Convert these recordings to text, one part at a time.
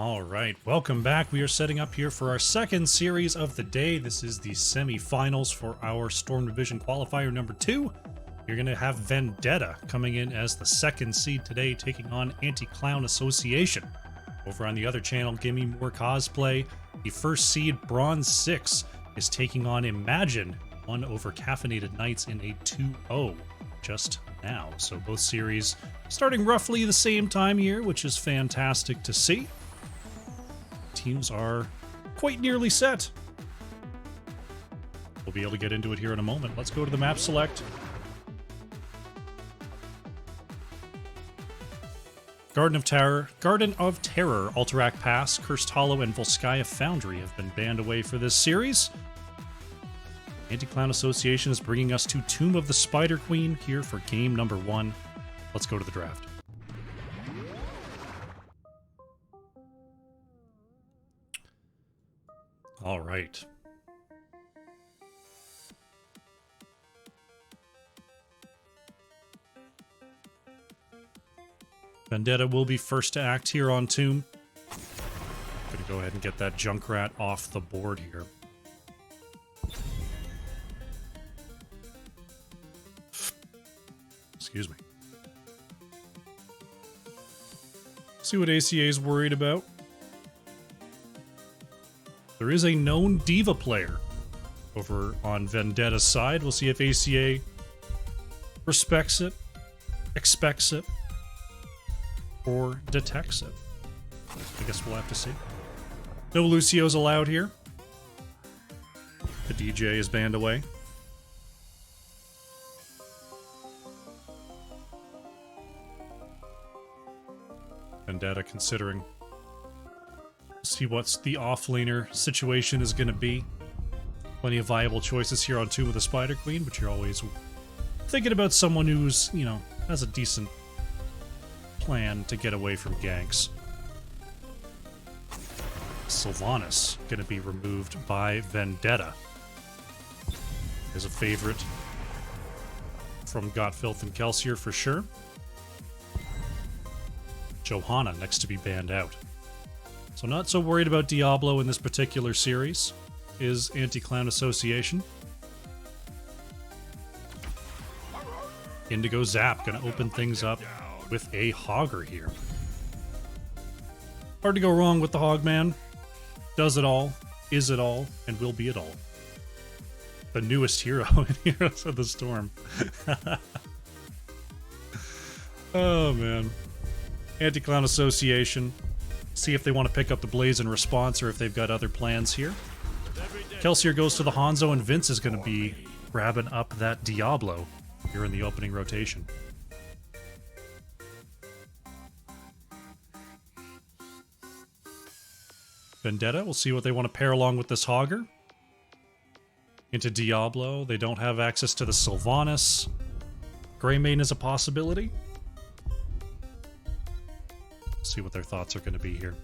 All right, welcome back. We are setting up here for our second series of the day. This is the semi-finals for our Storm Division Qualifier number 2. You're going to have Vendetta coming in as the second seed today, taking on Anti-Clown Association. Over on the other channel, Gimme More Cosplay, the first seed, Bronze 6, is taking on Imagine, won over Caffeinated Nights in a 2-0 just now. So both series starting roughly the same time here, which is fantastic to see. Teams are quite nearly set. We'll be able to get into it here in a moment. Let's go to the map select. Garden of Terror, Alterac Pass, Cursed Hollow, and Volskaya Foundry have been banned away for this series. Anti-Clown Association is bringing us to Tomb of the Spider Queen here for game number 1. Let's go to the draft. All right. Vendetta will be first to act here on Tomb. Gonna go ahead and get that Junkrat off the board here. Excuse me. See what ACA is worried about. There is a known Diva player over on Vendetta's side. We'll see if ACA respects it, expects it, or detects it. I guess we'll have to see. No Lucio's allowed here. The DJ is banned away. Vendetta considering. See what's the offlaner situation is going to be. Plenty of viable choices here on Tomb of the Spider Queen, but you're always thinking about someone who's, you know, has a decent plan to get away from ganks. Sylvanas going to be removed by Vendetta. Is a favorite from Gotfilth and Kelsier for sure. Johanna next to be banned out. So not so worried about Diablo in this particular series, is Anti-Clown Association. Indigo Zap gonna open things up with a Hogger here. Hard to go wrong with the Hogman. Does it all, is it all, and will be it all. The newest hero in Heroes of the Storm. Oh man. Anti-Clown Association. See if they want to pick up the Blaze in response or if they've got other plans here. Kelsier goes to the Hanzo, and Vince is going to be grabbing up that Diablo here in the opening rotation. Vendetta, we'll see what they want to pair along with this Hogger. Into Diablo, they don't have access to the Sylvanas. Greymane is a possibility. See what their thoughts are going to be here.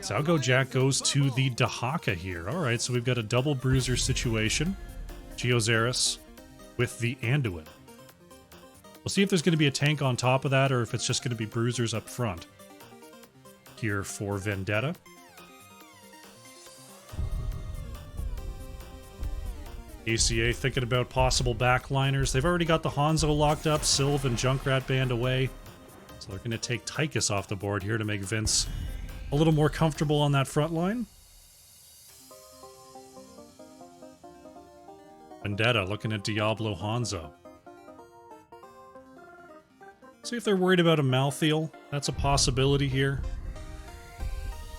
Zalgo Jack goes to the Dahaka here. Alright, so we've got a double bruiser situation. Geozaris with the Anduin. We'll see if there's going to be a tank on top of that or if it's just going to be bruisers up front. Here for Vendetta. ACA thinking about possible backliners. They've already got the Hanzo locked up, Sylv and Junkrat banned away. So they're going to take Tychus off the board here to make Vince a little more comfortable on that front line. Vendetta looking at Diablo Hanzo. See if they're worried about a Malthael. That's a possibility here.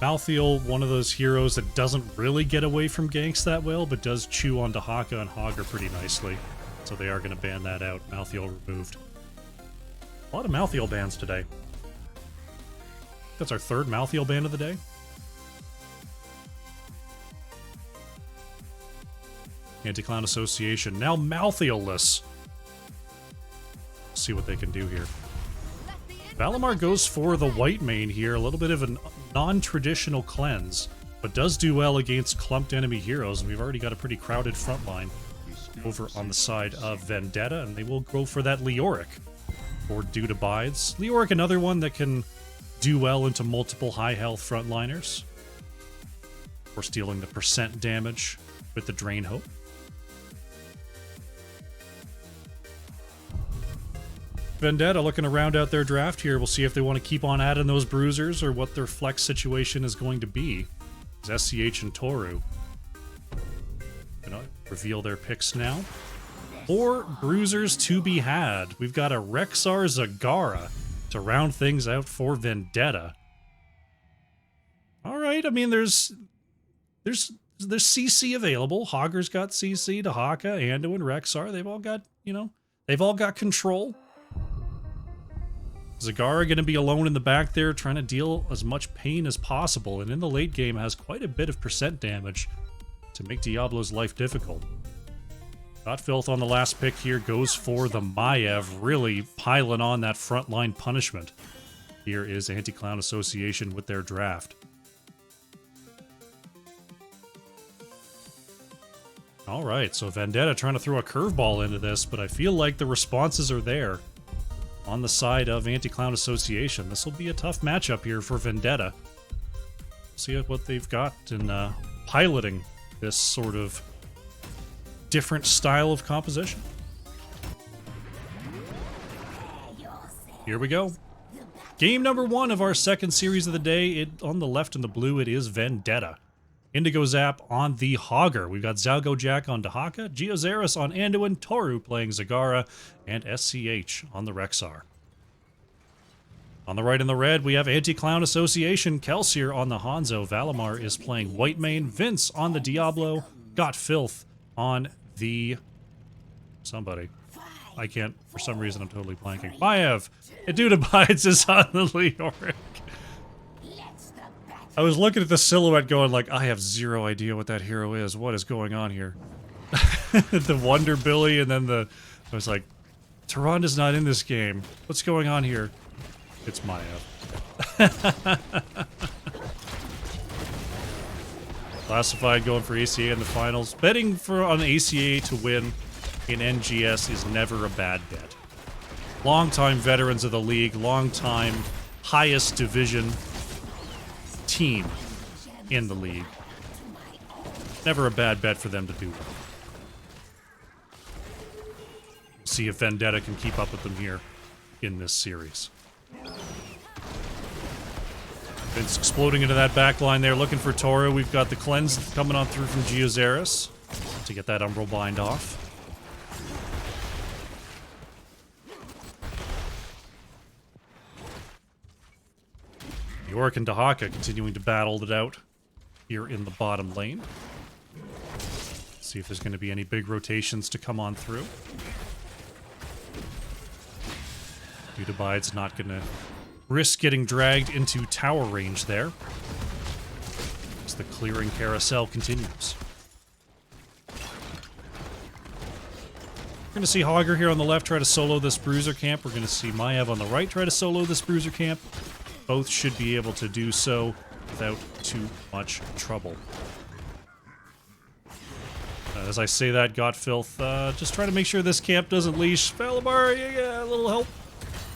Malthael, one of those heroes that doesn't really get away from ganks that well, but does chew on Dahaka and Hogger pretty nicely. So they are going to ban that out. Malthael removed. A lot of Malthael bans today. That's our third Malthael ban of the day. Anti-Clown Association, now Malthael-less. See what they can do here. Valimar goes for the white mane here, a little bit of a non-traditional cleanse, but does do well against clumped enemy heroes, and we've already got a pretty crowded front line over on the side of Vendetta, and they will go for that Leoric for Dude Abides. Leoric, another one that can do well into multiple high health frontliners. Of course, dealing the percent damage with the Drain Hope. Vendetta looking to round out their draft here. We'll see if they want to keep on adding those bruisers or what their flex situation is going to be. It's SCH and Toru. Gonna reveal their picks now. 4 bruisers to be had. We've got a Rexar Zagara to round things out for Vendetta. All right, I mean, there's CC available. Hogger's got CC, Dahaka, Ando, and Rexar. They've all got, you know, they've all got control. Zagara going to be alone in the back there, trying to deal as much pain as possible, and in the late game has quite a bit of percent damage to make Diablo's life difficult. Got Filth on the last pick here, goes for the Maiev, really piling on that frontline punishment. Here is Anti-Clown Association with their draft. Alright, so Vendetta trying to throw a curveball into this, but I feel like the responses are there on the side of Anti-Clown Association. This will be a tough matchup here for Vendetta. See what they've got in piloting this sort of different style of composition. Here we go. Game number 1 of our second series of the day. On the left in the blue, it is Vendetta. Indigo Zap on the Hogger. We've got Zalgo Jack on Dahaka, Geozaris on Anduin, Toru playing Zagara, and SCH on the Rexar. On the right in the red, we have Anti-Clown Association, Kelsier on the Hanzo, Valimar is playing Whitemane, Vince on the Diablo, Got Filth on the... somebody. I can't, for some reason I'm totally blanking. Maiev! Eduda Bides is on the Leoric. I was looking at the silhouette going like, I have zero idea what that hero is. What is going on here? The Wonder Billy, and then I was like, Tyranda's not in this game. What's going on here? It's Maiev. Classified going for ACA in the finals. Betting on ACA to win in NGS is never a bad bet. Longtime veterans of the league, longtime highest division team in the league. Never a bad bet for them to do well. See if Vendetta can keep up with them here in this series. Vince exploding into that back line there, looking for Toru. We've got the cleanse coming on through from Geozaris to get that Umbral Bind off. Yorick and Dahaka continuing to battle it out here in the bottom lane. See if there's going to be any big rotations to come on through. Udabide's not going to risk getting dragged into tower range there, as the clearing carousel continues. We're going to see Hogger here on the left try to solo this bruiser camp. We're going to see Maiev on the right try to solo this bruiser camp. Both should be able to do so without too much trouble. As I say that, Got Filth, just trying to make sure this camp doesn't leash. Valimar, yeah, a little help.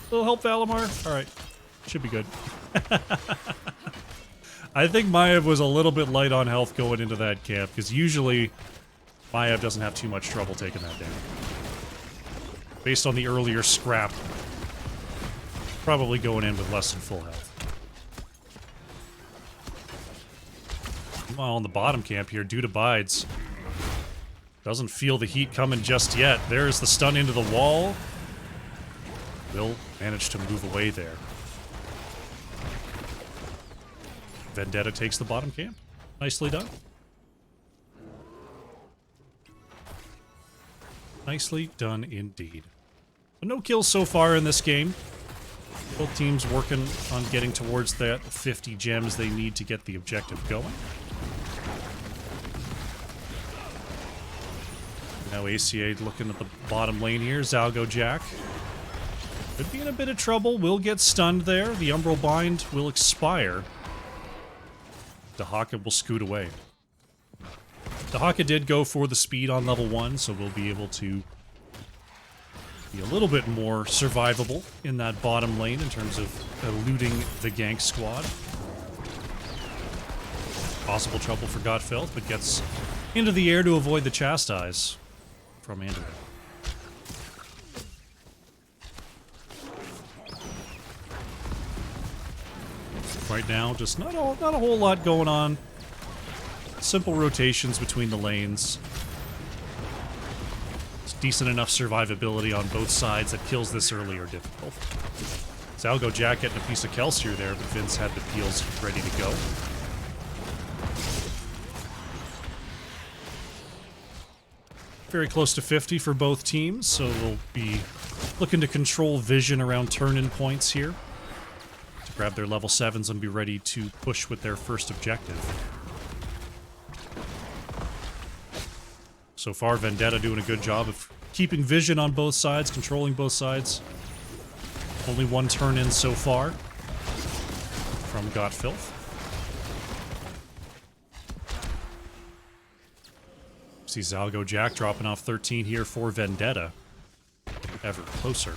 A little help, Valimar. Alright, should be good. I think Maiev was a little bit light on health going into that camp, because usually Maiev doesn't have too much trouble taking that down. Based on the earlier scrap, probably going in with less than full health. Meanwhile, on the bottom camp here, Dude Abides doesn't feel the heat coming just yet. There's the stun into the wall. Will manage to move away there. Vendetta takes the bottom camp. Nicely done. Nicely done indeed. So no kills so far in this game. Both teams working on getting towards that 50 gems they need to get the objective going. Now ACA looking at the bottom lane here. Zalgo Jack could be in a bit of trouble. Will get stunned there. The Umbral Bind will expire. Dahaka will scoot away. Dahaka did go for the speed on level 1, so we'll be able to Be a little bit more survivable in that bottom lane in terms of eluding the gank squad. Possible trouble for Godfeld, but gets into the air to avoid the chastise from Andrew. Right now, just not a whole lot going on. Simple rotations between the lanes. It's decent enough survivability on both sides that kills this early or difficult. Zalgo Jack getting a piece of Kelsier there, but Vince had the peels ready to go. Very close to 50 for both teams, so we'll be looking to control vision around turn-in points here. Grab their level 7s and be ready to push with their first objective. So far, Vendetta doing a good job of keeping vision on both sides, controlling both sides. Only one turn in so far from Godfilth. See Zalgo Jack dropping off 13 here for Vendetta. Ever closer.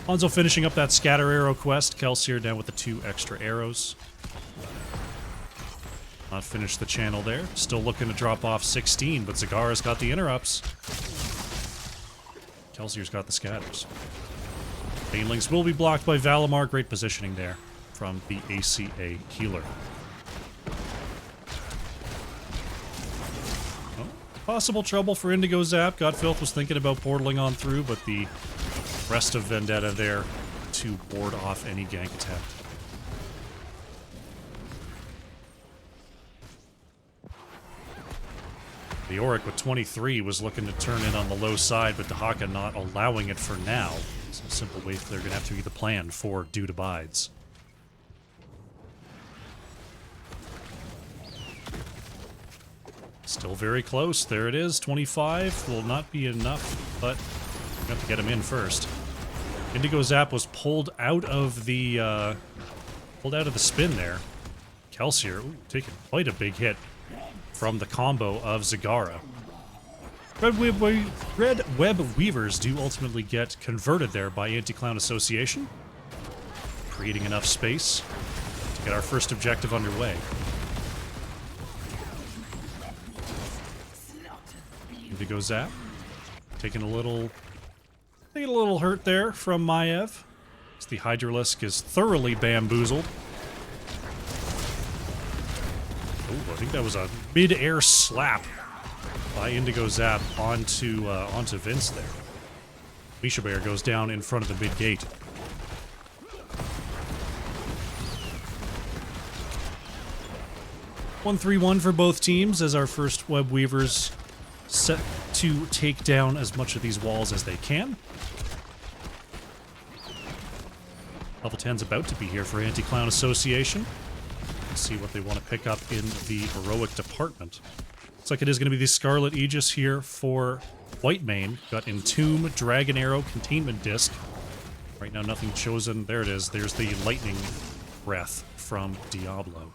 Hanzo finishing up that scatter arrow quest. Kelsier down with the 2 extra arrows. Not finished the channel there. Still looking to drop off 16, but Zagara's got the interrupts. Kelsier's got the scatters. Banelings will be blocked by Valimar. Great positioning there from the ACA healer. Oh, possible trouble for Indigo Zap. Godfilth was thinking about portaling on through, but the rest of Vendetta there to board off any gank attempt. The Auric with 23 was looking to turn in on the low side, but Dahaka not allowing it for now. It's a simple way they're going to have to either plan for due to bides. Still very close. There it is. 25 will not be enough, but we have to get him in first. Indigo Zap was pulled out of the spin there. Kelsier, taking quite a big hit from the combo of Zagara. Red Web Weavers do ultimately get converted there by Anti-Clown Association, creating enough space to get our first objective underway. Indigo Zap taking a little hurt there from Maiev. As the Hydralisk is thoroughly bamboozled. Oh, I think that was a mid-air slap by Indigo Zap onto Vince there. Misha Bear goes down in front of the mid gate. (1-3-1) for both teams as our first Web Weavers set to take down as much of these walls as they can. Level 10's about to be here for Anti-Clown Association. Let's see what they want to pick up in the heroic department. Looks like it is going to be the Scarlet Aegis here for Whitemane. Got Entomb, Dragon Arrow, Containment Disc. Right now nothing chosen. There it is. There's the Lightning Breath from Diablo.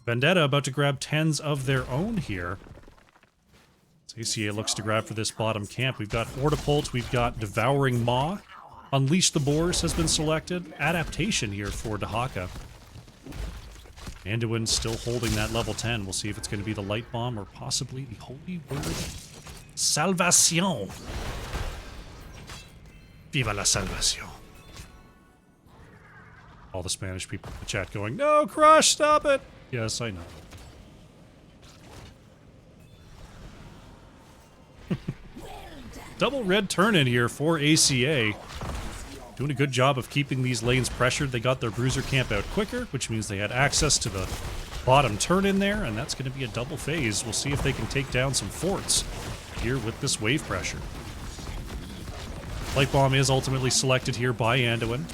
Vendetta about to grab 10s of their own here. ACA looks to grab for this bottom camp. We've got Ortopult, we've got Devouring Maw. Unleash the Boars has been selected. Adaptation here for Dahaka. Anduin still holding that level 10. We'll see if it's going to be the Light Bomb or possibly the Holy Word. Salvation. Viva la Salvation. All the Spanish people in the chat going, "No, Crush, stop it!" Yes, I know. Double red turn in here for ACA. Doing a good job of keeping these lanes pressured. They got their bruiser camp out quicker, which means they had access to the bottom turn in there, and that's going to be a double phase. We'll see if they can take down some forts here with this wave pressure. Light Bomb is ultimately selected here by Anduin.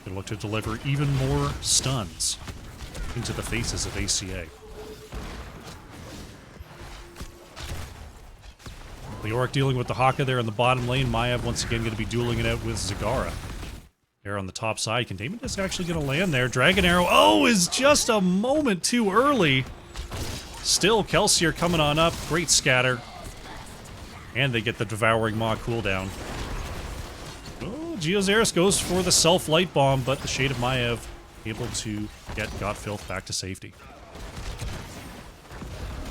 They look to deliver even more stuns into the faces of ACA. Leoric dealing with the Haka there in the bottom lane. Maiev once again going to be dueling it out with Zagara. There on the top side. Containment is actually going to land there. Dragon Arrow, oh, is just a moment too early. Still, Kelsier coming on up. Great scatter And they get the Devouring Maw cooldown. Oh, Geozaris goes for the self-light bomb, but the Shade of Maiev able to get Godfilth back to safety.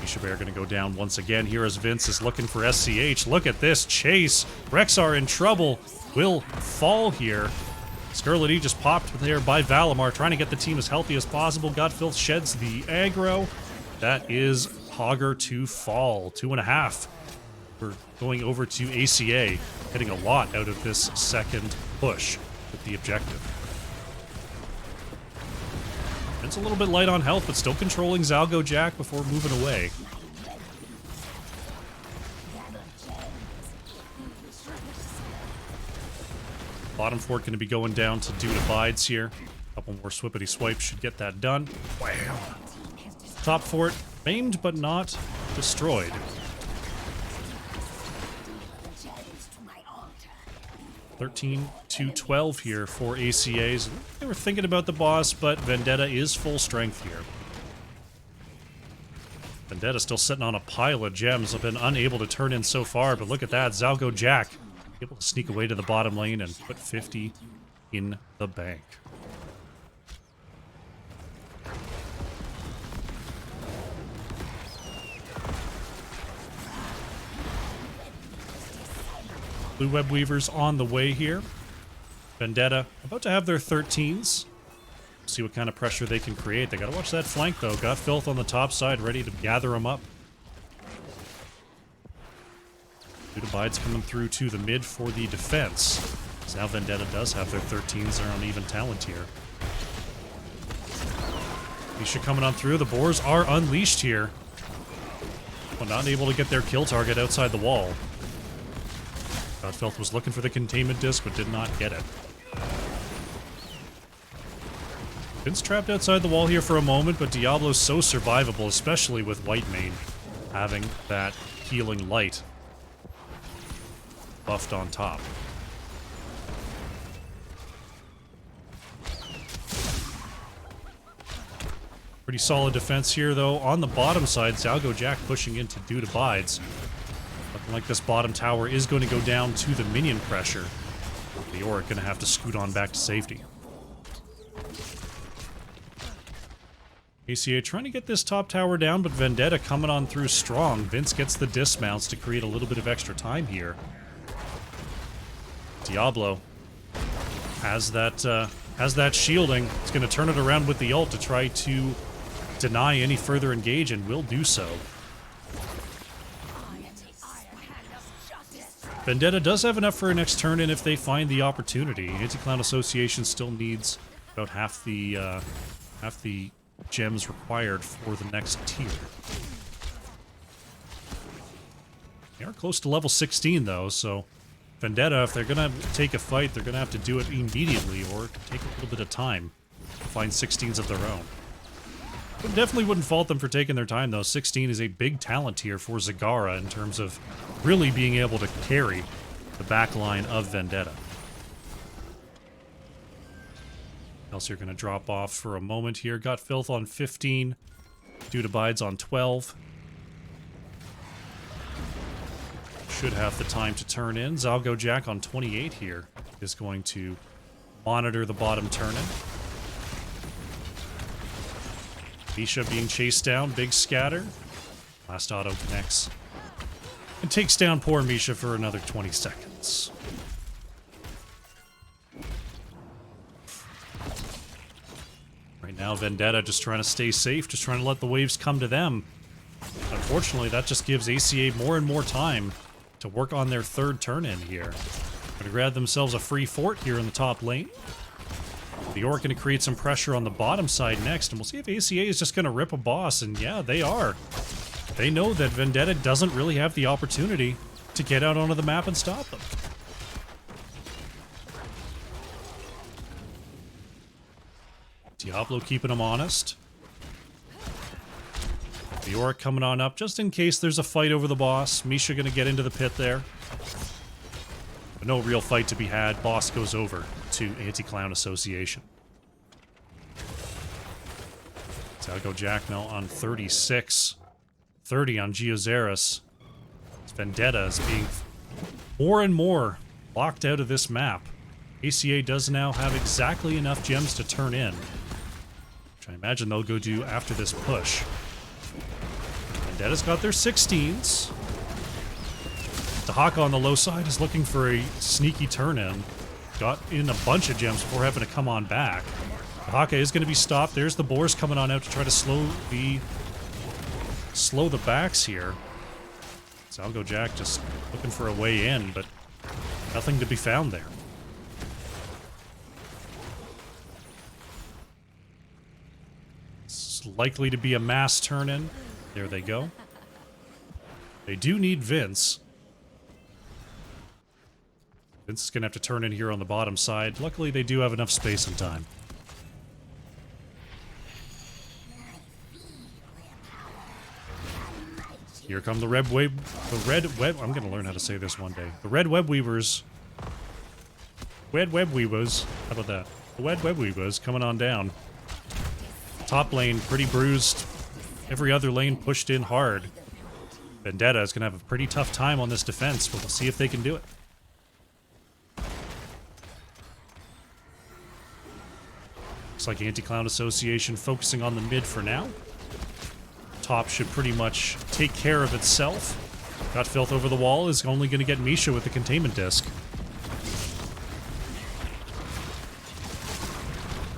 Misha Bear gonna go down once again here as Vince is looking for SCH. Look at this chase. Rexar in trouble. Will fall here. Scarlet E just popped there by Valimar, trying to get the team as healthy as possible. Godfilth sheds the aggro. That is Hogger to fall. 2.5. We're going over to ACA, getting a lot out of this second push with the objective. It's a little bit light on health, but still controlling Zalgo Jack before moving away. Bottom fort going to be going down to Dude Abides here. A couple more swippity swipes should get that done. Wow. Top fort maimed but not destroyed. 13-12 here for ACAs. They were thinking about the boss, but Vendetta is full strength here. Vendetta still sitting on a pile of gems. Have been unable to turn in so far, but look at that. Zalgo Jack able to sneak away to the bottom lane and put 50 in the bank. Blue Web Weavers on the way here. Vendetta about to have their 13s. See what kind of pressure they can create. They gotta watch that flank though. Got Filth on the top side ready to gather them up. Dude Abides coming through to the mid for the defense. So now Vendetta does have their 13s. They're on even talent here. Misha coming on through. The Boars are unleashed here. But not able to get their kill target outside the wall. Godfilth was looking for the containment disc, but did not get it. Vince trapped outside the wall here for a moment, but Diablo's so survivable, especially with Whitemane having that healing light buffed on top. Pretty solid defense here, though. On the bottom side, Zalgo Jack pushing into Dude Abides. Looking like this bottom tower is going to go down to the minion pressure. The Auric going to have to scoot on back to safety. ACA trying to get this top tower down, but Vendetta coming on through strong. Vince gets the dismounts to create a little bit of extra time here. Diablo has that shielding. It's going to turn it around with the ult to try to deny any further engage, and will do so. Vendetta does have enough for a next turn in if they find the opportunity. Anti-Clown Association still needs about half the gems required for the next tier. They are close to level 16 though, so Vendetta, if they're gonna take a fight, they're gonna have to do it immediately or take a little bit of time to find 16s of their own. But definitely wouldn't fault them for taking their time though. 16 is a big talent here for Zagara in terms of really being able to carry the backline of Vendetta. Else you're going to drop off for a moment here. Got Filth on 15. Dude Abides on 12. Should have the time to turn in. Zalgo Jack on 28 here is going to monitor the bottom turn-in. Misha being chased down. Big scatter. Last auto connects. And takes down poor Misha for another 20 seconds. Right now, Vendetta just trying to stay safe, just trying to let the waves come to them. Unfortunately, that just gives ACA more and more time to work on their third turn-in here. Going to grab themselves a free fort here in the top lane. The Orc going to create some pressure on the bottom side next, and we'll see if ACA is just going to rip a boss, and yeah, they are. They know that Vendetta doesn't really have the opportunity to get out onto the map and stop them. Diablo keeping them honest. The Auric coming on up just in case there's a fight over the boss. Misha gonna get into the pit there. But no real fight to be had. Boss goes over to Anti-Clown Association. Zalgo Jack now on 36. 30 on Geozaris. As Vendetta is being more and more locked out of this map. ACA does now have exactly enough gems to turn in, which I imagine they'll go do after this push. Vendetta's got their 16s. Dahaka on the low side is looking for a sneaky turn-in. Got in a bunch of gems before having to come on back. Dahaka is going to be stopped. There's the boars coming on out to try to slow the backs here. Zalgo Jack just looking for a way in, but nothing to be found there. It's likely to be a mass turn-in. There they go. They do need Vince. Vince is going to have to turn in here on the bottom side. Luckily, they do have enough space and time. Here come the red web. I'm going to learn how to say this one day. The red web weavers. Red web weavers. How about that? The red web weavers coming on down. Top lane pretty bruised. Every other lane pushed in hard. Vendetta is going to have a pretty tough time on this defense, but we'll see if they can do it. Looks like Anti-Clown Association focusing on the mid for now. Top should pretty much take care of itself. Got Filth over the wall, is only going to get Misha with the containment disc.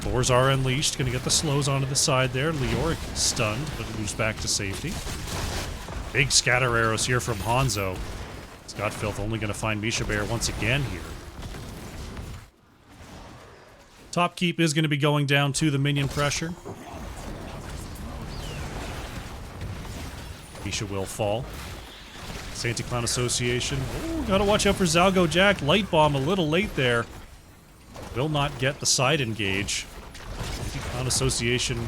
Boars are unleashed, going to get the slows onto the side there. Leoric stunned, but moves back to safety. Big scatter arrows here from Hanzo. Scott Filth only going to find Misha Bear once again here. Top keep is going to be going down to the minion pressure. Misha will fall. Anti-Clown Association. Oh, gotta watch out for Zalgo Jack. Light Bomb a little late there. Will not get the side engage. Anti-Clown Association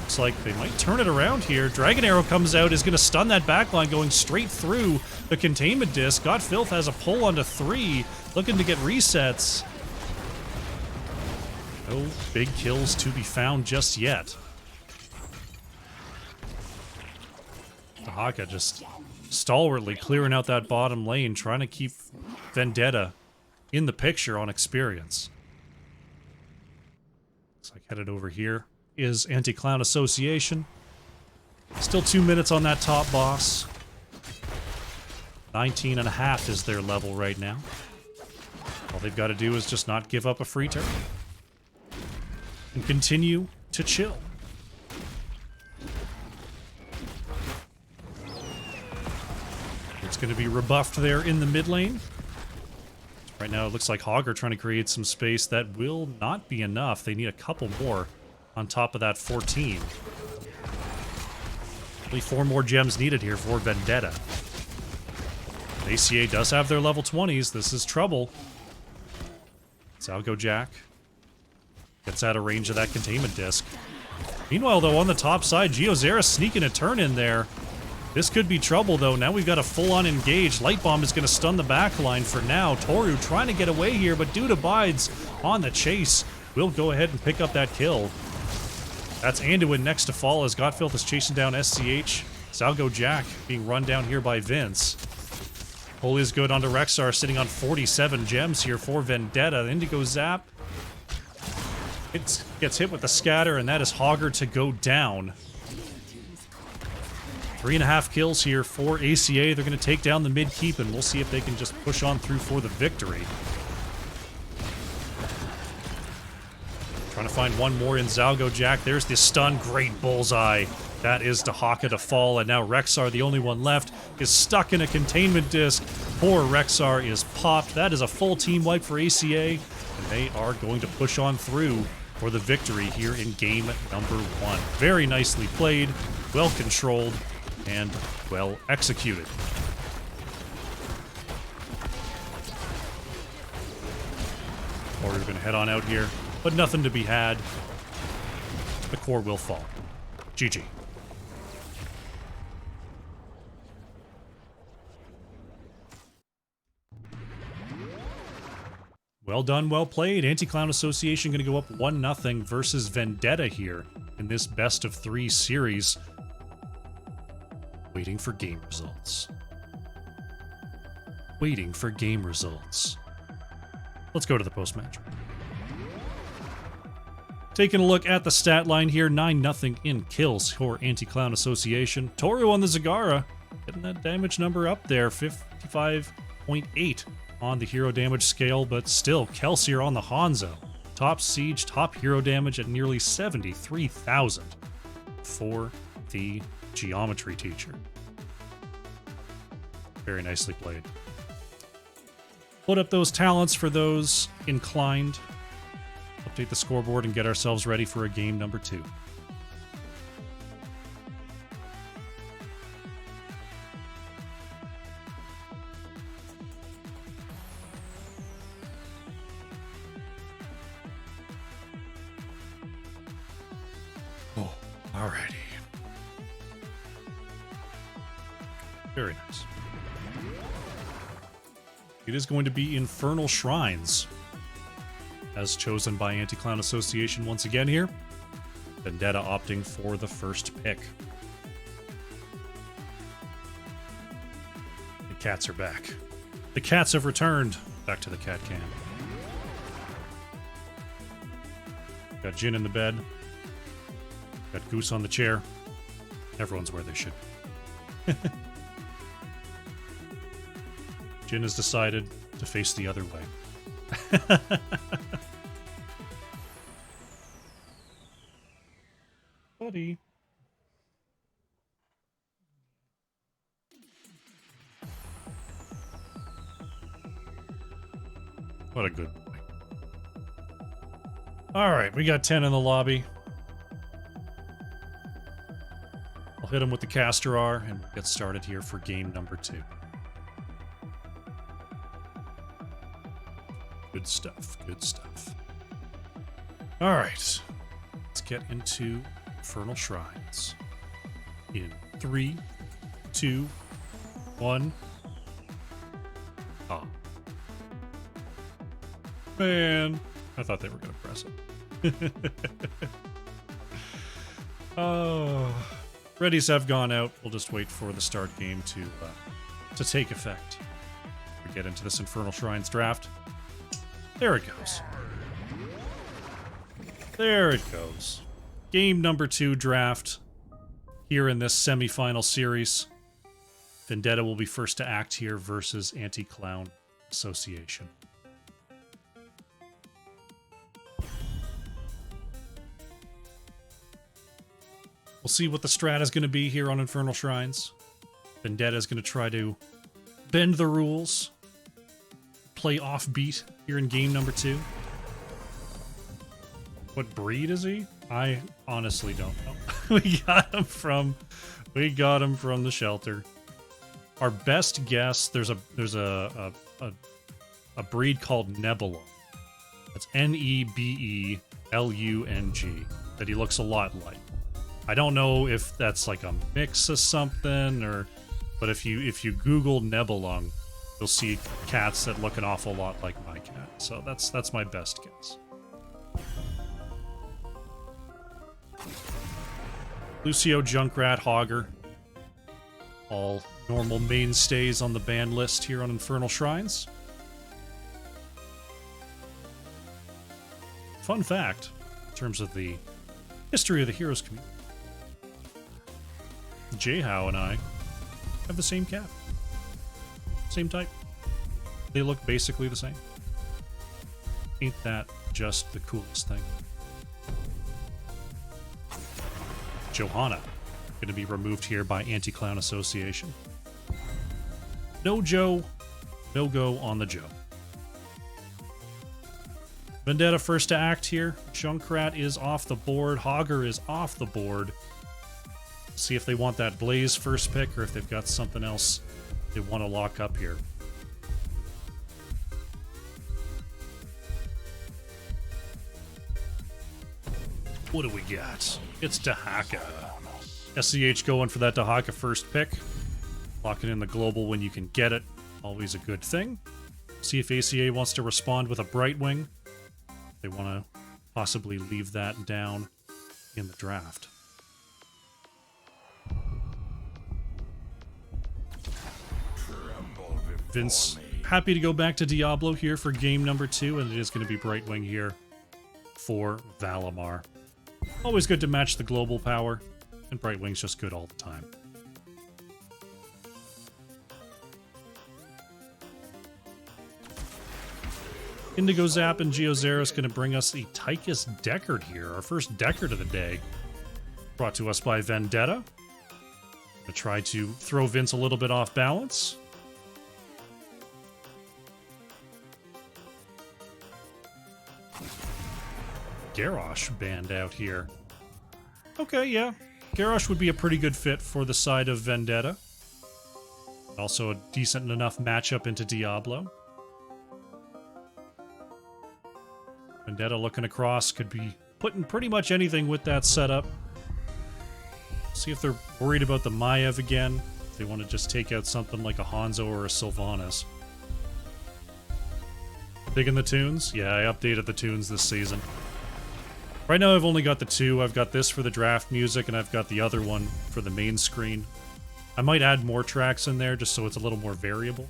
looks like they might turn it around here. Dragon Arrow comes out, is going to stun that backline going straight through the containment disc. God Filth has a pull onto 3, looking to get resets. No big kills to be found just yet. Dahaka just stalwartly clearing out that bottom lane, trying to keep Vendetta in the picture on experience. Looks like headed over here is Anti-Clown Association. Still 2 minutes on that top boss. 19.5 is their level right now. All they've got to do is just not give up a free turn. And continue to chill. It's going to be rebuffed there in the mid lane. Right now it looks like Hog are trying to create some space. That will not be enough. They need a couple more on top of that 14. Only 4 more gems needed here for Vendetta. ACA does have their level 20s. This is trouble. Zalgo Jack gets out of range of that containment disc. Meanwhile, though, on the top side, Geozera sneaking a turn in there. This could be trouble, though. Now we've got a full-on engage. Light Bomb is going to stun the backline for now. Toru trying to get away here, but Dude Abides on the chase. Will go ahead and pick up that kill. That's Anduin next to fall as Godfilth is chasing down SCH. Zalgo Jack being run down here by Vince. Pull is good onto Rexar, sitting on 47 gems here for Vendetta. Indigo Zap. It gets hit with the scatter, and that is Hogger to go down. 3.5 kills here for ACA. They're going to take down the mid keep, and we'll see if they can just push on through for the victory. Trying to find one more in Zalgo Jack. There's the stun. Great bullseye. That is Dahaka to fall, and now Rexar, the only one left, is stuck in a containment disc. Poor Rexar is popped. That is a full team wipe for ACA, and they are going to push on through for the victory here in game number 1. Very nicely played, well controlled, and well executed. Or we're going to head on out here, but nothing to be had. The core will fall. GG. Well done, well played. Anti-Clown Association going to go up 1-0 versus Vendetta here in this best of 3 series. Waiting for game results. waiting for game results. Let's go to the post-match. Taking a look at the stat line here, 9-0 in kills for Anti-Clown Association. Toru on the Zagara, getting that damage number up there, 55.8 on the hero damage scale, but still, Kelsier on the Hanzo. Top siege, top hero damage at nearly 73,000 for the geometry teacher. Very nicely played. Put up those talents for those inclined. Update the scoreboard and get ourselves ready for a game number 2. Oh, alrighty. Very nice. It is going to be Infernal Shrines, as chosen by Anti-Clown Association once again here. Vendetta opting for the first pick. The cats are back. The cats have returned. Back to the cat cam. Got Jin in the bed. Got Goose on the chair. Everyone's where they should be. Jin has decided to face the other way. Buddy. What a good boy. Alright, we got 10 in the lobby. I'll hit him with the Caster R and get started here for game number 2. Good stuff, good stuff. Alright, let's get into Infernal Shrines. In 3, 2, 1. Ah. Man, I thought they were going to press it. Oh. Readies have gone out. We'll just wait for the start game to take effect. We get into this Infernal Shrines draft. There it goes. There it goes. Game number 2 draft here in this semi-final series. Vendetta will be first to act here versus Anti-Clown Association. We'll see what the strat is going to be here on Infernal Shrines. Vendetta is going to try to bend the rules, play offbeat here in game number 2. What breed is he? I honestly don't know. We got him from the shelter. Our best guess, there's a breed called Nebulung. That's Nebelung that he looks a lot like. I don't know if that's like a mix of something but if you Google Nebulung, you'll see cats that look an awful lot like my cat. So that's my best guess. Lucio, Junkrat, Hogger. All normal mainstays on the ban list here on Infernal Shrines. Fun fact, in terms of the history of the Heroes community, Jayhow and I have the same cat. Same type. They look basically the same. Ain't that just the coolest thing? Johanna, going to be removed here by Anti-Clown Association. No Joe, no go on the Joe. Vendetta first to act here. Junkrat is off the board. Hogger is off the board. See if they want that Blaze first pick or if they've got something else they want to lock up here. What do we got? It's Dahaka. SCH going for that Dahaka first pick. Locking in the global when you can get it. Always a good thing. See if ACA wants to respond with a Brightwing. They want to possibly leave that down in the draft. Vince happy to go back to Diablo here for game number 2, and it is going to be Brightwing here for Valimar. Always good to match the global power, and Brightwing's just good all the time. Indigo Zap and Geozaris going to bring us a Tychus Deckard here, our first Deckard of the day. Brought to us by Vendetta. Gonna try to throw Vince a little bit off balance. Garrosh banned out here. Okay, yeah. Garrosh would be a pretty good fit for the side of Vendetta. Also a decent enough matchup into Diablo. Vendetta looking across, could be putting pretty much anything with that setup. See if they're worried about the Maiev again. If they want to just take out something like a Hanzo or a Sylvanas. Digging the tunes? Yeah, I updated the tunes this season. Right now I've only got the 2. I've got this for the draft music, and I've got the other one for the main screen. I might add more tracks in there just so it's a little more variable.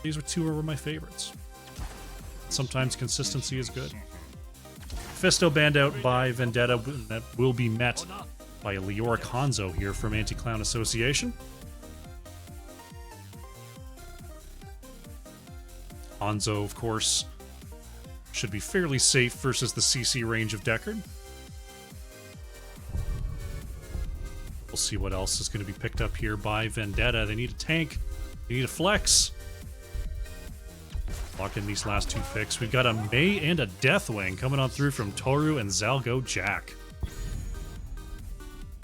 These are 2 of my favorites. Sometimes consistency is good. Fisto banned out by Vendetta, that will be met by a Leoric Hanzo here from Anti-Clown Association. Hanzo, of course, should be fairly safe versus the CC range of Deckard. We'll see what else is going to be picked up here by Vendetta. They need a tank. They need a flex. Lock in these last 2 picks. We've got a Mei and a Deathwing coming on through from Toru and Zalgo Jack.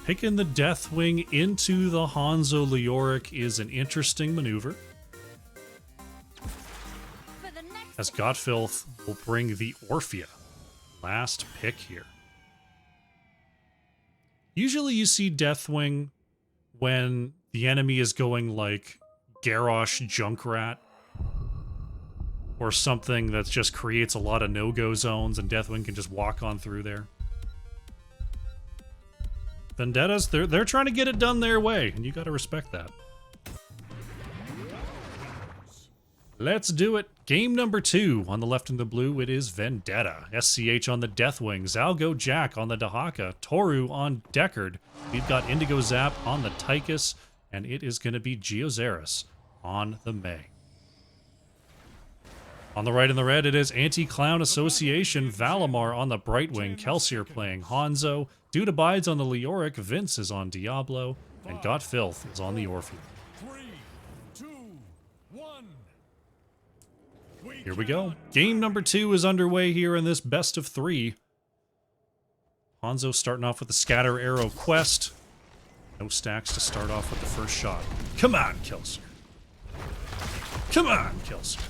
Picking the Deathwing into the Hanzo Leoric is an interesting maneuver, as Godfilth will bring the Orphea. Last pick here. Usually you see Deathwing when the enemy is going like Garrosh Junkrat, or something that just creates a lot of no-go zones and Deathwing can just walk on through there. Vendettas, they're trying to get it done their way, and you gotta respect that. Let's do it. Game number 2. On the left in the blue, it is Vendetta. SCH on the Deathwing. Zalgo Jack on the Dahaka. Toru on Deckard. We've got Indigo Zap on the Tychus. And it is going to be Geozaris on the Mei. On the right in the red, it is Anti-Clown Association. Valimar on the Brightwing. Kelsier playing Hanzo. Dude Abides on the Leoric. Vince is on Diablo. And Godfilth is on the Orphea. 3, 2, 1. Here we go. Game number 2 is underway here in this best of 3. Hanzo starting off with the Scatter Arrow quest. No stacks to start off with the first shot. Come on, Kelsier. Come on, Kelsier.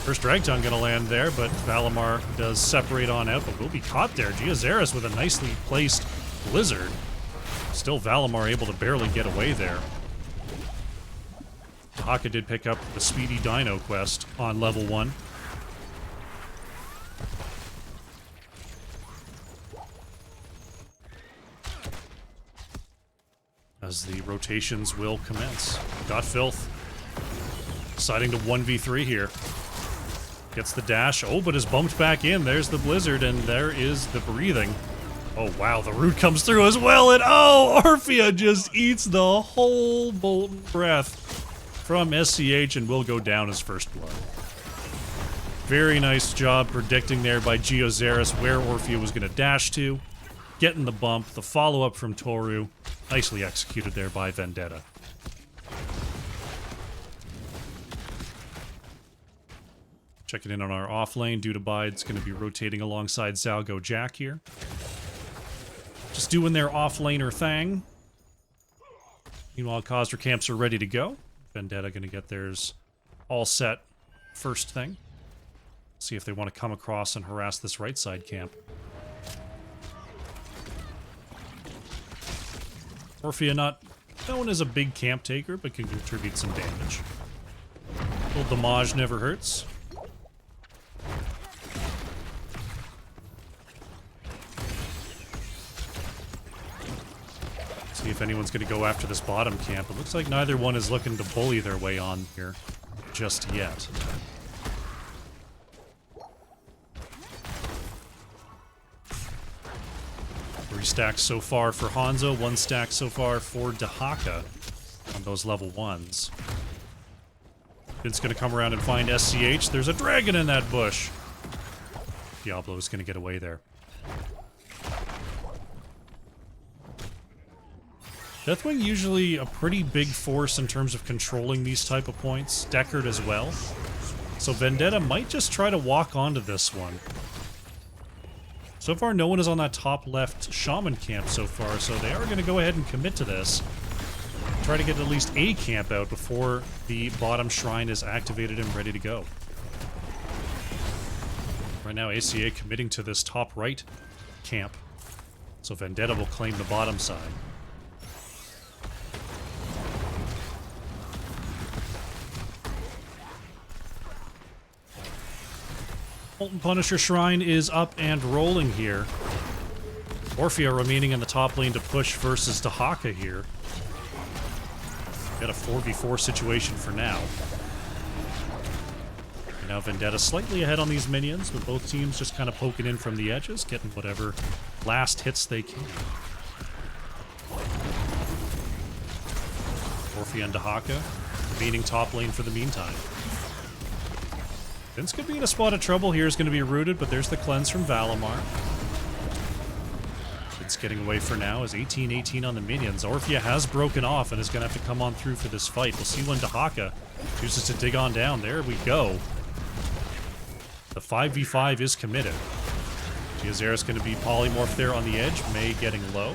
First Drag Tongue gonna land there, but Valimar does separate on out, but will be caught there. Geozaris with a nicely placed Blizzard. Still Valimar able to barely get away there. Haka did pick up the Speedy Dino quest on level 1. As the rotations will commence. Godfilth deciding to 1v3 here. Gets the dash. Oh, but is bumped back in. There's the Blizzard, and there is the breathing. Oh, wow, the root comes through as well, and oh, Orphea just eats the whole Molten Breath from SCH and will go down as first blood. Very nice job predicting there by Geozaris where Orphea was going to dash to. Getting the bump, the follow-up from Toru. Nicely executed there by Vendetta. Checking in on our off lane. Dude Abide's going to be rotating alongside Zalgo Jack here. Just doing their off-laner thing. Meanwhile, Khazra camps are ready to go. Vendetta going to get theirs all set first thing. See if they want to come across and harass this right side camp. Orphea not known as a big camp taker, but can contribute some damage. A little damage never hurts. See See if anyone's going to go after this bottom camp. It looks like neither one is looking to bully their way on here just yet. Three stacks so far for Hanzo, one stack so far for Dahaka on those level 1s. It's going to come around and find SCH. There's a dragon in that bush. Diablo is going to get away there. Deathwing usually a pretty big force in terms of controlling these type of points. Deckard as well. So Vendetta might just try to walk onto this one. So far, no one is on that top left Shaman camp so far, so they are going to go ahead and commit to this. Try to get at least a camp out before the bottom shrine is activated and ready to go. Right now, ACA committing to this top right camp. So Vendetta will claim the bottom side. Molten Punisher Shrine is up and rolling here. Orphea remaining in the top lane to push versus Dahaka here. Got a 4v4 situation for now. And now Vendetta slightly ahead on these minions, with both teams just kind of poking in from the edges, getting whatever last hits they can. Orphea and Dahaka remaining top lane for the meantime. Vince could be in a spot of trouble here, is going to be rooted, but there's the cleanse from Valimar. Vince getting away for now is 18-18 on the minions. Orphea has broken off and is going to have to come on through for this fight. We'll see when Dahaka chooses to dig on down. There we go. The 5v5 is committed. Giazera's going to be polymorphed there on the edge. Mei getting low.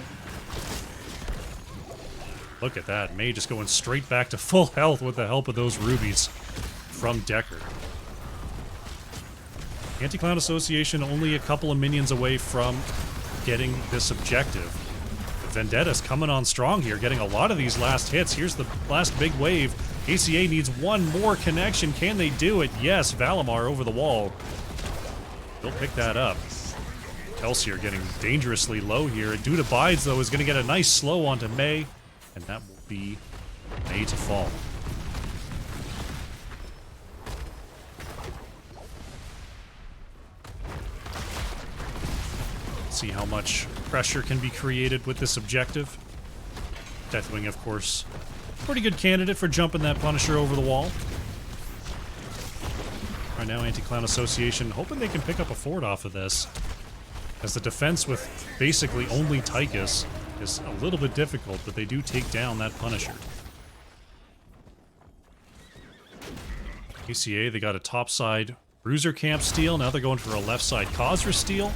Look at that. Mei just going straight back to full health with the help of those rubies from Deckard. Anti-Clown Association only a couple of minions away from getting this objective. Vendetta's coming on strong here, getting a lot of these last hits. Here's the last big wave. ACA needs one more connection. Can they do it? Yes, Valimar over the wall. They'll pick that up. Kelsier getting dangerously low here. Dude Abides, though, is going to get a nice slow onto Mei, and that will be Mei to fall. See how much pressure can be created with this objective. Deathwing, of course, pretty good candidate for jumping that Punisher over the wall. Right now, Anti-Clown Association hoping they can pick up a fort off of this, as the defense with basically only Tychus is a little bit difficult, but they do take down that Punisher. ACA, they got a topside Bruiser Camp steal. Now they're going for a left side Khazra steal.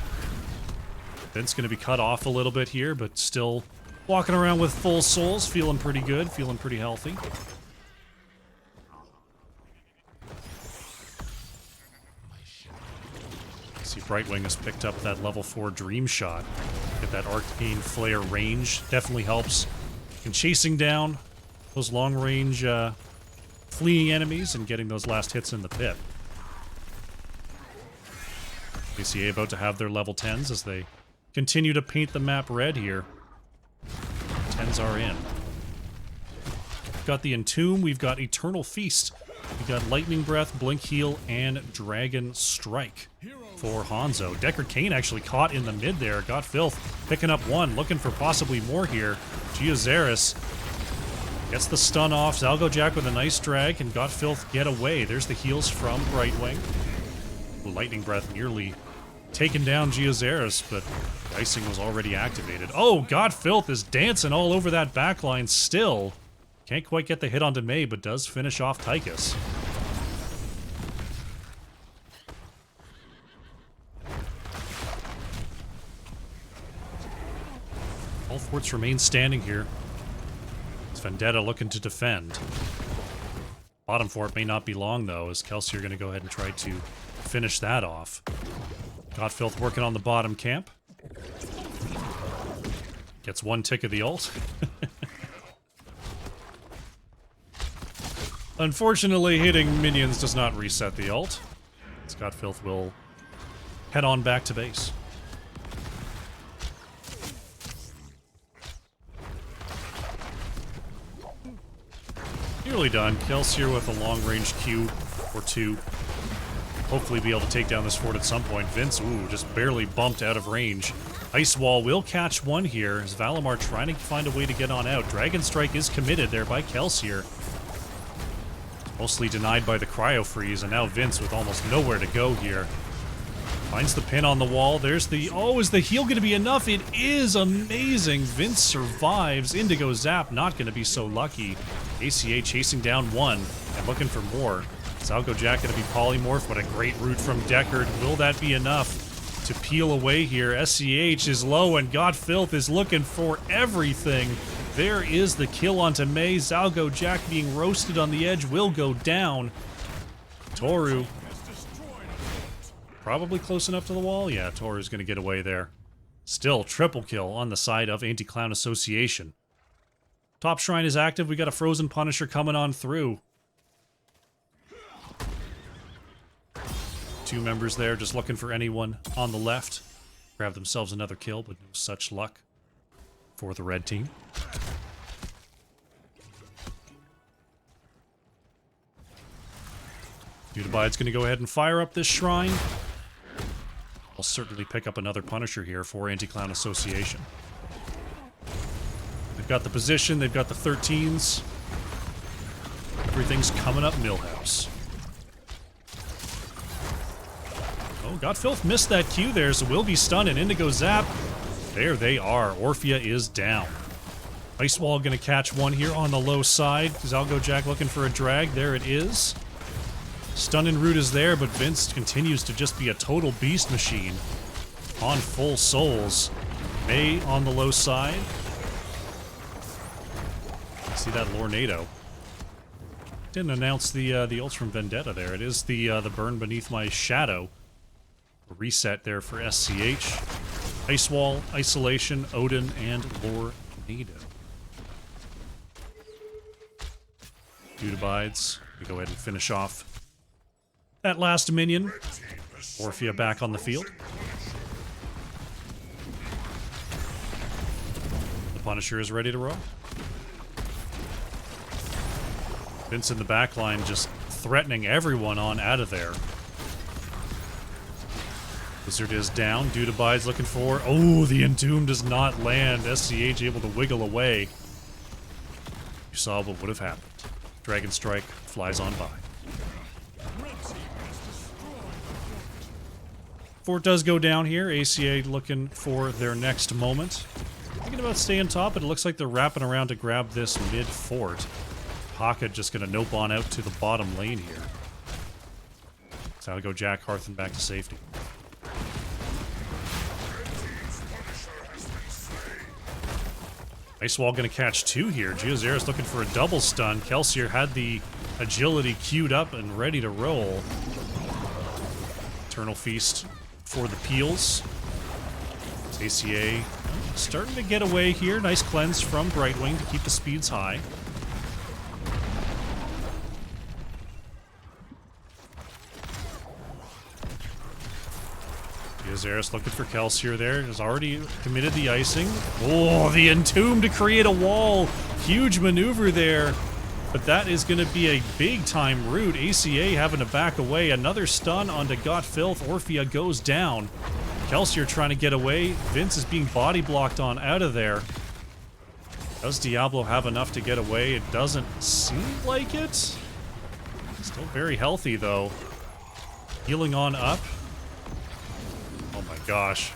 Vince going to be cut off a little bit here, but still walking around with full souls, feeling pretty good, feeling pretty healthy. See, Brightwing has picked up that level 4 Dream Shot. Get that Arcane Flare range. Definitely helps in chasing down those long-range fleeing enemies and getting those last hits in the pit. ACA about to have their level 10s as they continue to paint the map red here. 10s are in. We've got the Entomb, we've got Eternal Feast, we've got Lightning Breath, Blink Heal, and Dragon Strike for Hanzo. Deckard Cain actually caught in the mid there. Got Filth picking up one, looking for possibly more here. Giazeris gets the stun off. Zalgo Jack with a nice drag, and Got Filth get away. There's the heals from Brightwing. Lightning Breath nearly taken down Giazeris, but the icing was already activated. Oh, God Filth is dancing all over that backline still. Can't quite get the hit onto Mei, but does finish off Tychus. All forts remain standing here. It's Vendetta looking to defend. Bottom fort may not be long, though, as Kelsier going to go ahead and try to finish that off. Godfilth working on the bottom camp. Gets one tick of the ult. Unfortunately, hitting minions does not reset the ult. Godfilth will head on back to base. nearly done. Kelsier with a long-range Q or two. Hopefully be able to take down this fort at some point. Vince, ooh, just barely bumped out of range. Ice Wall will catch one here as Valimar trying to find a way to get on out. Dragon Strike is committed there by Kelsier. Mostly denied by the Cryo Freeze, and now Vince with almost nowhere to go here. Finds the pin on the wall. There's the... Oh, is the heal going to be enough? It is amazing. Vince survives. Indigo Zap not going to be so lucky. ACA chasing down one and looking for more. Zalgo Jack going to be polymorph. What a great route from Deckard. Will that be enough to peel away here? SCH is low and God Filth is looking for everything. There is the kill onto May. Zalgo Jack being roasted on the edge will go down. Toru. Probably close enough to the wall? Yeah, Toru's going to get away there. Still, triple kill on the side of Anti-Clown Association. Top Shrine is active. We got a Frozen Punisher coming on through. Two members there just looking for anyone on the left. Grab themselves another kill, but no such luck for the red team. Udabide's going to go ahead and fire up this shrine. I'll certainly pick up another Punisher here for Anti-Clown Association. They've got the position, they've got the 13s. Everything's coming up Millhouse. Oh, God Filth missed that Q there, so will be stunned and Indigo Zap. There they are. Orphea is down. Ice Wall going to catch one here on the low side. Zalgo Jack looking for a drag. There it is. Stun and Root is there, but Vince continues to just be a total beast machine on full souls. May on the low side. See that Lornado. Didn't announce the ults from Vendetta there. It is the burn beneath my shadow. A reset there for SCH. Ice Wall, Isolation, Odin, and Lornado. Udabides. We go ahead and finish off that last minion. Orphea back on the field. The Punisher is ready to roll. Vince in the backline just threatening everyone on out of there. Wizard is down. Udabide's looking for... Oh, the Entomb does not land. SCH able to wiggle away. You saw what would have happened. Dragon Strike flies on by. Fort does go down here. ACA looking for their next moment. Thinking about staying top, but it looks like they're wrapping around to grab this mid-fort. Pocket just going to nope on out to the bottom lane here. So I'll go Jack Harthen back to safety. Ice Wall going to catch two here. Geozaris looking for a double stun. Kelsier had the agility queued up and ready to roll. Eternal Feast for the peels. ACA starting to get away here. Nice cleanse from Brightwing to keep the speeds high. Geozaris looking for Kelsier there. Has already committed the icing. Oh, the Entomb to create a wall. Huge maneuver there. But that is going to be a big-time route. ACA having to back away. Another stun onto Got Filth. Orphea goes down. Kelsier trying to get away. Vince is being body blocked on out of there. Does Diablo have enough to get away? It doesn't seem like it. Still very healthy, though. Healing on up. Oh my gosh.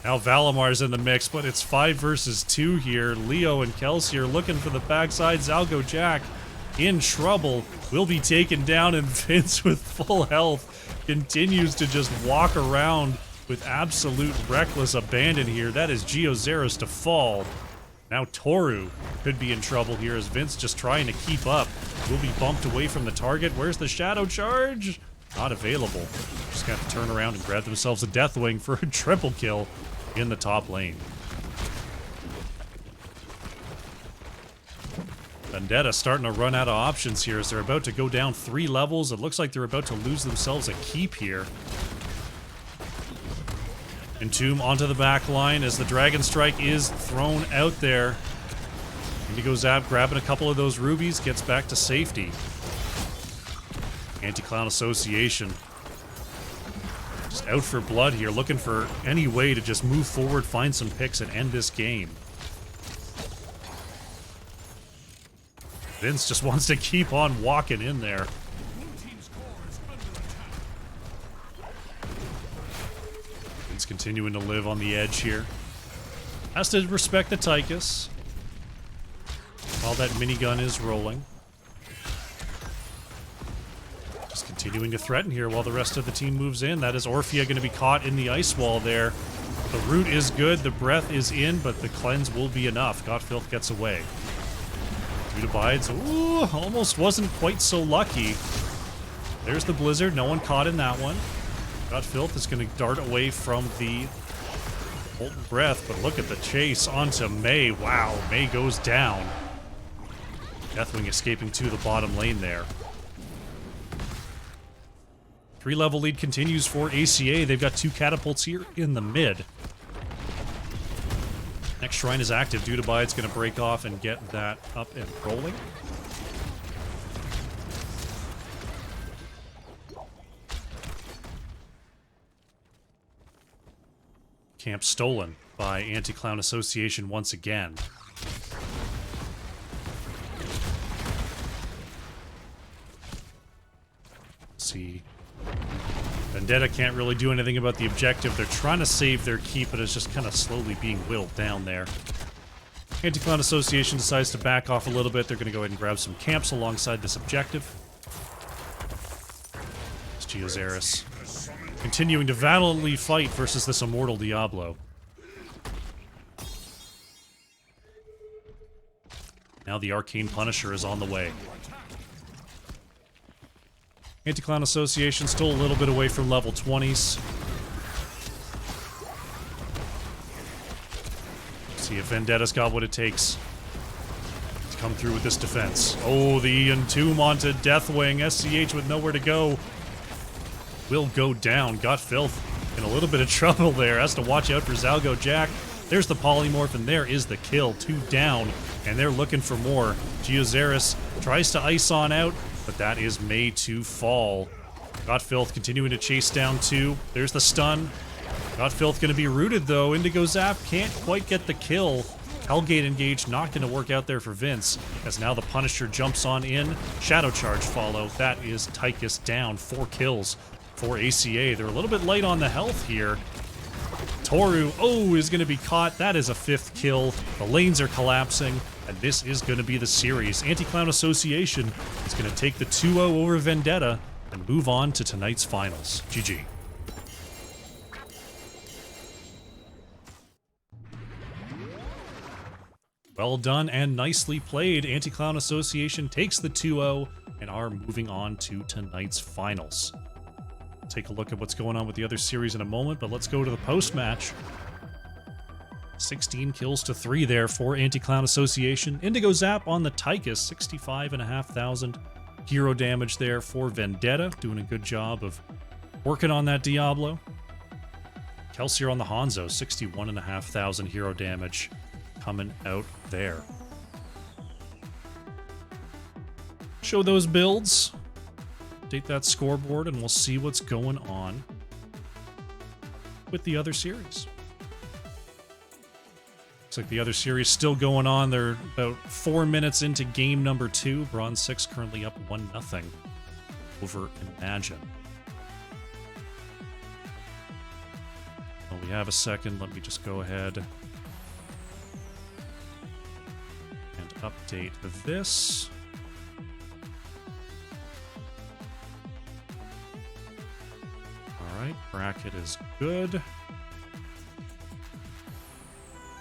Now Valamar's in the mix, but it's 5 versus 2 here. Leo and Kelsier looking for the backside. Zalgo Jack in trouble. Will be taken down, and Vince with full health continues to just walk around with absolute reckless abandon here. That is Geozaris to fall. Now Toru could be in trouble here as Vince just trying to keep up. Will be bumped away from the target. Where's the Shadow Charge? Not available. Just got to turn around and grab themselves a Deathwing for a triple kill in the top lane. Vendetta starting to run out of options here as they're about to go down 3 levels. It looks like they're about to lose themselves a keep here. Entomb onto the back line as the Dragon Strike is thrown out there. Indigo Zap grabbing a couple of those rubies, gets back to safety. Anti-Clown Association just out for blood here, looking for any way to just move forward, find some picks, and end this game. Vince just wants to keep on walking in there. Vince continuing to live on the edge here. Has to respect the Tychus while that minigun is rolling. Just continuing to threaten here while the rest of the team moves in. That is Orphea going to be caught in the ice wall there. The root is good, the breath is in, but the cleanse will be enough. Godfilth gets away. Dude abides. Ooh, almost wasn't quite so lucky. There's the blizzard, no one caught in that one. Godfilth is going to dart away from the molten breath, but look at the chase onto May. Wow, May goes down. Deathwing escaping to the bottom lane there. 3-level lead continues for ACA. They've got 2 catapults here in the mid. Next shrine is active. Dude Abide's going to break off and get that up and rolling. Camp stolen by Anti-Clown Association once again. See, Vendetta can't really do anything about the objective. They're trying to save their keep, but it's just kind of slowly being willed down there. Anti-Clown Association decides to back off a little bit. They're going to go ahead and grab some camps alongside this objective. It's Geozaris continuing to valiantly fight versus this immortal Diablo. Now the Arcane Punisher is on the way. Anti-Clown Association still a little bit away from level 20s. See if Vendetta's got what it takes to come through with this defense. Oh, the Entomb onto Deathwing. SCH with nowhere to go. Will go down. Got Filth in a little bit of trouble there. Has to watch out for Zalgo Jack. There's the polymorph, and there is the kill. 2 down, and they're looking for more. Geozaris tries to ice on out, but that is made to fall. Godfilth continuing to chase down 2. There's the stun. Godfilth going to be rooted, though. Indigo Zap can't quite get the kill. Hellgate engage not going to work out there for Vince, as now the Punisher jumps on in. Shadow Charge follow. That is Tychus down. 4 kills for ACA. They're a little bit light on the health here. Toru, is going to be caught. That is a 5th kill. The lanes are collapsing, and this is going to be the series. Anti-Clown Association is going to take the 2-0 over Vendetta and move on to tonight's finals. GG. Well done and nicely played. Anti-Clown Association takes the 2-0 and are moving on to tonight's finals. Take a look at what's going on with the other series in a moment, but let's go to the post-match. 16 kills to 3 there for Anti-Clown Association. Indigo Zap on the Tychus, 65,500 hero damage there for Vendetta, doing a good job of working on that Diablo. Kelsier on the Hanzo, 61,500 hero damage coming out there. Show those builds. Update that scoreboard, and we'll see what's going on with the other series. Looks like the other series still going on. They're about 4 minutes into game number 2. Bronze 6 currently up 1-0 over Imagine. Well, we have a second. Let me just go ahead and update this. Alright, bracket is good.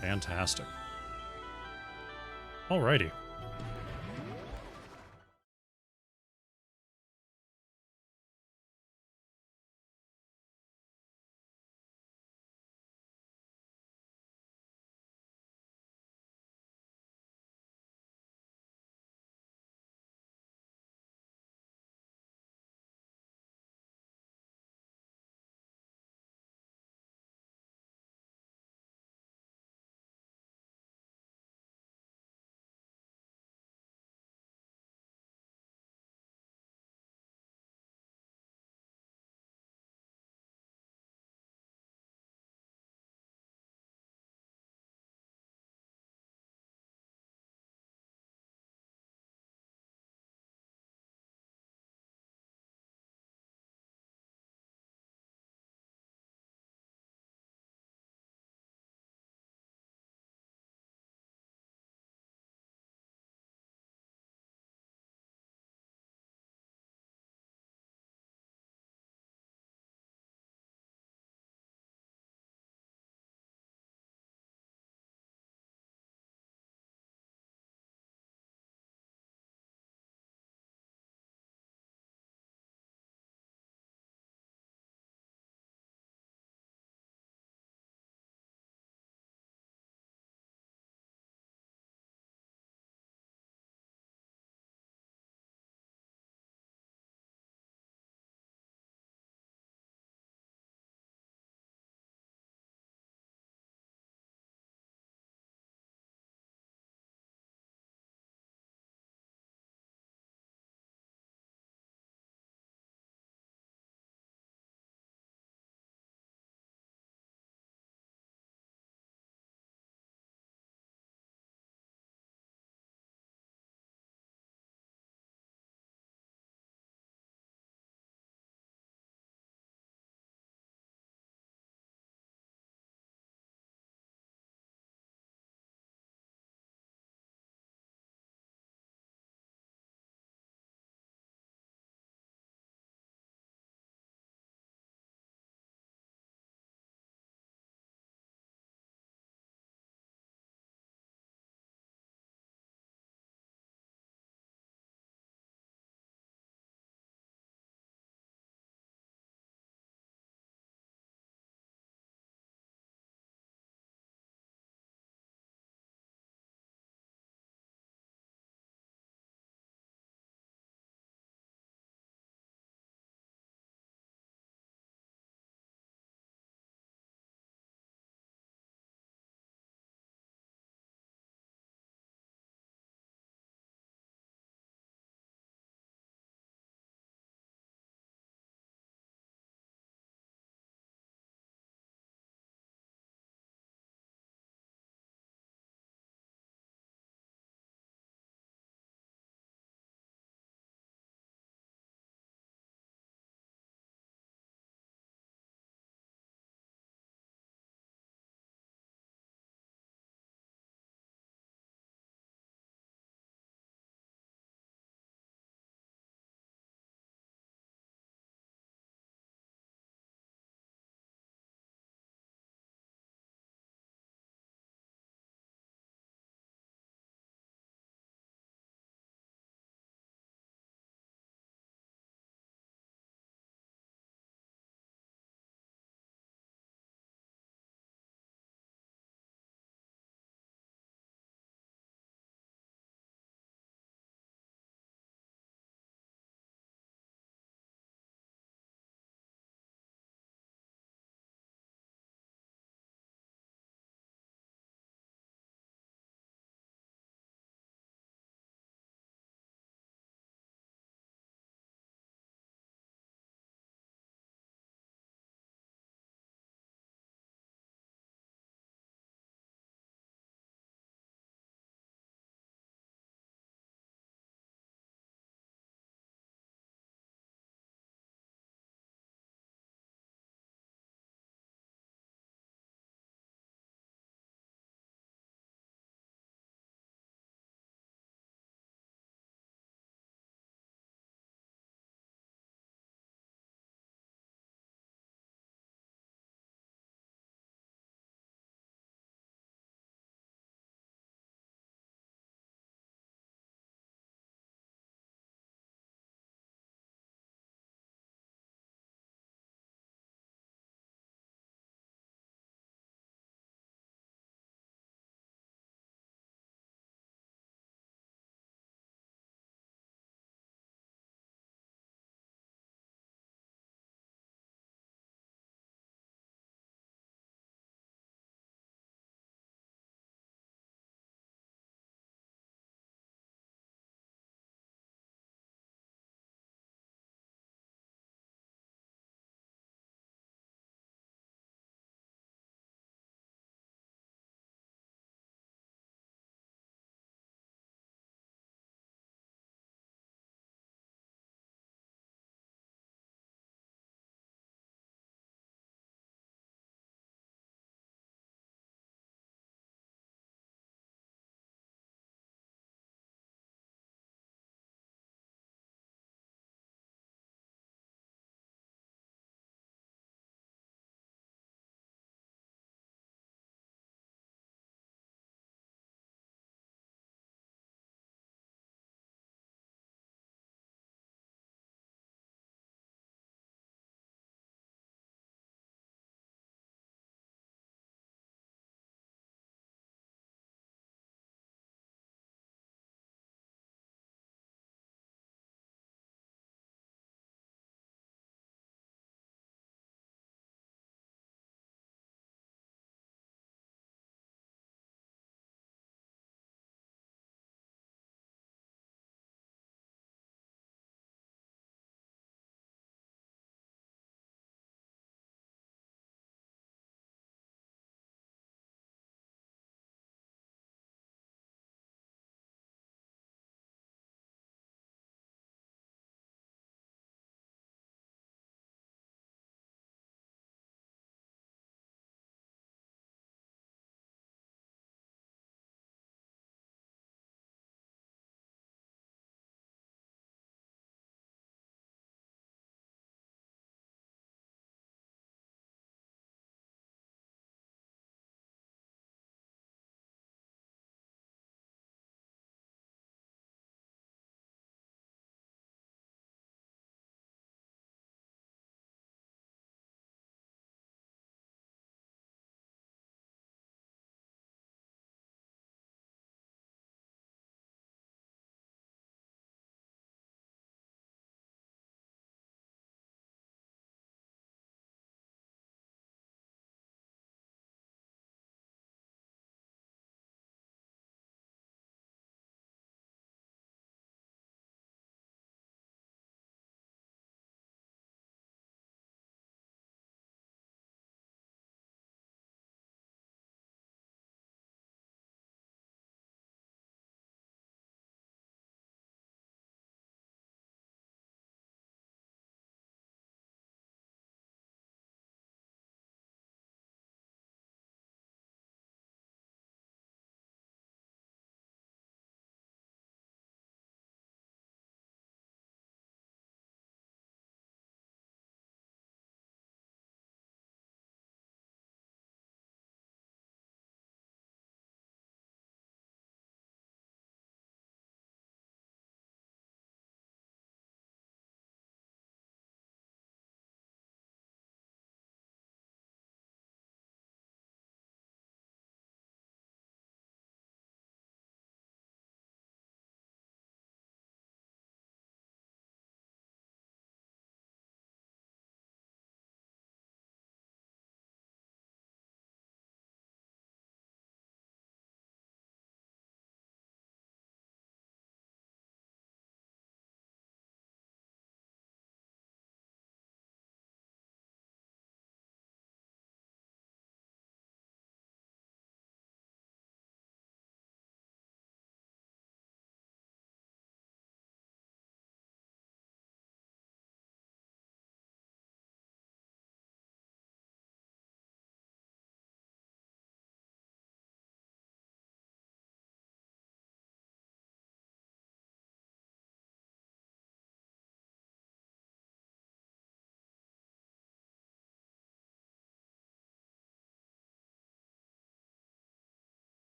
Fantastic. Alrighty.